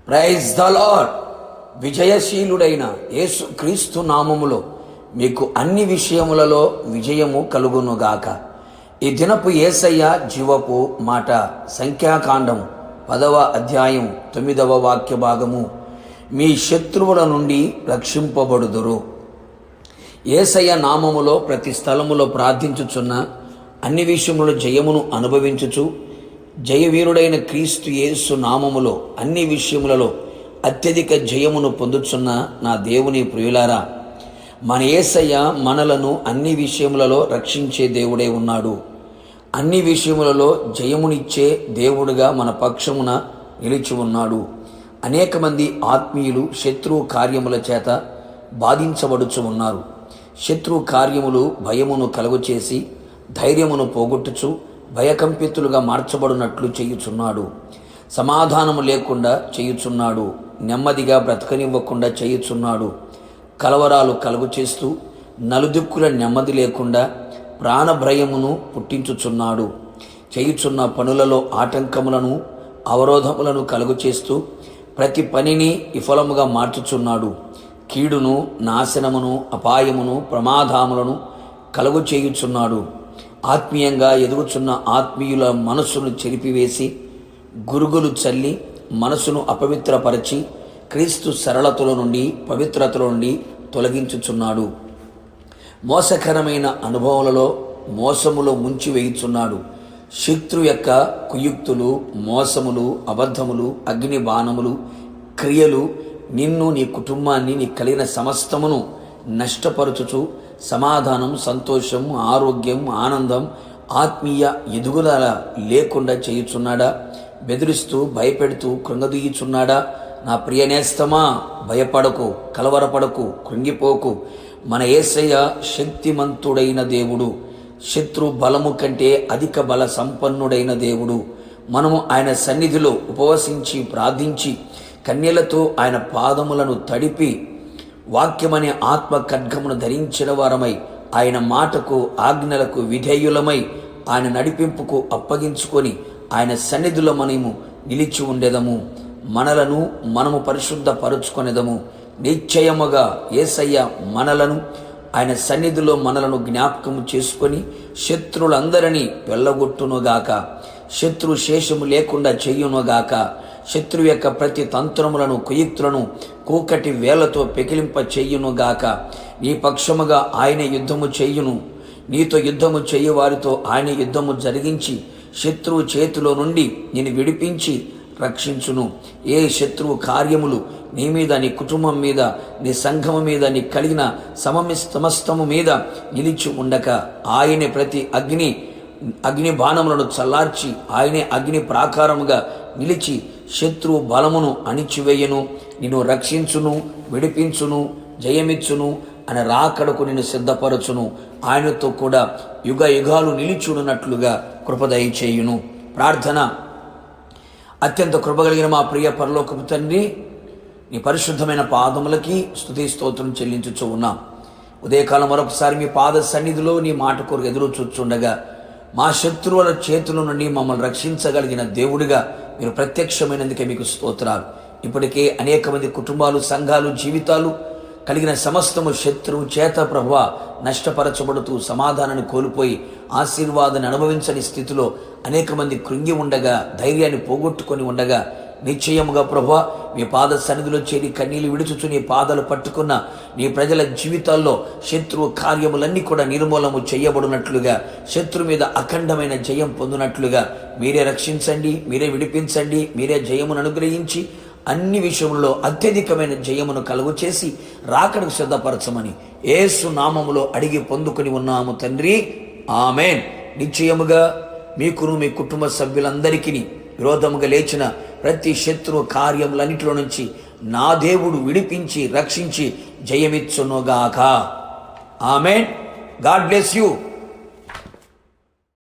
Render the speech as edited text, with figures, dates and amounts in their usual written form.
Praise the lord. విజయశీలుడైన యేసు క్రీస్తు నామములో మీకు అన్ని విషయములలో విజయము కలుగునుగాక. ఈ దినపు యేసయ్య జీవపు మాట సంఖ్యాకాండము 10వ అధ్యాయం 9వ వాక్య భాగము. మీ శత్రువుల నుండి రక్షింపబడుదురు. యేసయ్య నామములో ప్రతి స్థలములో ప్రార్థించుచున్న అన్ని విషయములో జయమును అనుభవించుచు జయవీరుడైన క్రీస్తు యేసు నామములో అన్ని విషయములలో అత్యధిక జయమును పొందుచున్న నా దేవుని ప్రియులారా, మన యేసయ్య మనలను అన్ని విషయములలో రక్షించే దేవుడై ఉన్నాడు. అన్ని విషయములలో జయమునిచ్చే దేవుడుగా మన పక్షమున నిలిచి ఉన్నాడు. అనేక మంది ఆత్మీయులు శత్రు కార్యముల చేత బాధించబడుచు ఉన్నారు. శత్రు కార్యములు భయమును కలుగచేసి ధైర్యమును పోగొట్టుచు భయకంపితులుగా మార్చబడినట్లు చేయుచున్నాడు. సమాధానము లేకుండా చేయుచున్నాడు. నెమ్మదిగా బ్రతకనివ్వకుండా చేయుచున్నాడు. కలవరాలు కలుగు చేస్తూ నలుదిక్కుల నెమ్మది లేకుండా ప్రాణభయమును పుట్టించుచున్నాడు. చేయుచున్న పనులలో ఆటంకములను అవరోధములను కలుగు చేస్తూ ప్రతి పనిని విఫలముగా మార్చుచున్నాడు. కీడును నాశనమును అపాయమును ప్రమాదములను కలుగు చేయుచున్నాడు. ఆత్మీయంగా ఎదుగుచున్న ఆత్మీయుల మనస్సును చెరిపివేసి గురుగులు చల్లి మనసును అపవిత్రపరచి క్రీస్తు సరళతలో నుండి పవిత్రతలో నుండి తొలగించుచున్నాడు. మోసకరమైన అనుభవాలలో మోసములో ముంచి వేయుచున్నాడు. శత్రు యొక్క కుయుక్తులు, మోసములు, అబద్ధములు, అగ్ని బాణములు, క్రియలు నిన్ను, నీ కుటుంబాన్ని, నీ కలిగిన సమస్తమును నష్టపరచుచు సమాధానం, సంతోషం, ఆరోగ్యం, ఆనందం, ఆత్మీయ ఎదుగుదల లేకుండా చేయుచున్నాడా? బెదిరిస్తూ భయపెడుతూ కృంగదీయుచున్నాడా? నా ప్రియనేస్తమా, భయపడకు, కలవరపడకు, కృంగిపోకు. మన యేసయ్య శక్తిమంతుడైన దేవుడు. శత్రు బలము కంటే అధిక బల సంపన్నుడైన దేవుడు. మనము ఆయన సన్నిధిలో ఉపవసించి ప్రార్థించి కన్యలతో ఆయన పాదములను తడిపి వాక్యమనే ఆత్మ ఖడ్గమును ధరించిన వారమై ఆయన మాటకు ఆజ్ఞలకు విధేయులమై ఆయన నడిపింపుకు అప్పగించుకొని ఆయన సన్నిధిలో మనము నిలిచి ఉండేదము. మనలను మనము పరిశుద్ధపరుచుకొనేదము. నిశ్చయముగా యేసయ్య మనలను ఆయన సన్నిధిలో మనలను జ్ఞాపకము చేసుకొని శత్రులందరినీ వెళ్ళగొట్టునుగాక. శత్రు శేషము లేకుండా చెయ్యునుగాక. శత్రు యొక్క ప్రతి తంత్రములను కుయుక్తులను కూకటి వేలతో పెకిలింప చెయ్యునుగాక. నీ పక్షముగా ఆయన యుద్ధము చెయ్యును. నీతో యుద్ధము చెయ్యి వారితో ఆయన యుద్ధము జరిగించి శత్రువు చేతిలో నుండి నేను విడిపించి రక్షించును. ఏ శత్రువు కార్యములు నీ మీద, నీ కుటుంబం మీద, నీ సంఘము మీద, నీ కలిగిన సమస్తము మీద నిలిచి ఉండక ఆయనే ప్రతి అగ్ని బాణములను చల్లార్చి ఆయనే అగ్ని ప్రాకారముగా నిలిచి శత్రువు బలమును అణిచివేయను, నిన్ను రక్షించును, విడిపించును, జయమిచ్చును, అని రాకడకు నిన్ను సిద్ధపరచును. ఆయనతో కూడా యుగ యుగాలు నిలిచుడునట్లుగా కృపదయ చేయును. ప్రార్థన. అత్యంత కృపగలిగిన మా ప్రియ పరలోకపు తండ్రి, నీ పరిశుద్ధమైన పాదములకి స్తుతి స్తోత్రం చెల్లించుచూ ఉన్నాం. ఉదయకాలం మరొకసారి మీ పాద సన్నిధిలో నీ మాట కొరకు ఎదురు చూచుండగా మా శత్రువుల చేతుల నుండి మమ్మల్ని రక్షించగలిగిన దేవుడిగా మీరు ప్రత్యక్షమైనందుకే మీకు స్తోత్రాలు. ఇప్పటికే అనేక మంది కుటుంబాలు, సంఘాలు, జీవితాలు కలిగిన సమస్తము శత్రువు చేత ప్రభువా నష్టపరచబడుతూ సమాధానాన్ని కోల్పోయి ఆశీర్వాదాన్ని అనుభవించని స్థితిలో అనేక మంది కృంగి ఉండగా, ధైర్యాన్ని పోగొట్టుకొని ఉండగా నిశ్చయముగా ప్రభువా మీ పాద సన్నిధిలో చేరి కన్నీళ్లు విడుచుచు నీ పాదాలు పట్టుకున్న నీ ప్రజల జీవితాల్లో శత్రువు కార్యములన్నీ కూడా నిర్మూలము చేయబడినట్లుగా, శత్రు మీద అఖండమైన జయం పొందినట్లుగా మీరే రక్షించండి, మీరే విడిపించండి, మీరే జయమును అనుగ్రహించి అన్ని విషయంలో అత్యధికమైన జయమును కలుగు చేసి రాకడకు సిద్ధపరచమని యేసు నామములో అడిగి పొందుకొని ఉన్నాము తండ్రి. ఆమేన్. నిశ్చయముగా మీకును మీ కుటుంబ సభ్యులందరికీ విరోధముగా లేచిన ప్రతి శత్రు కార్యములన్నిటిలో నుంచి నా దేవుడు విడిపించి రక్షించి జయమిచ్చునుగాక. ఆమేన్. God bless you.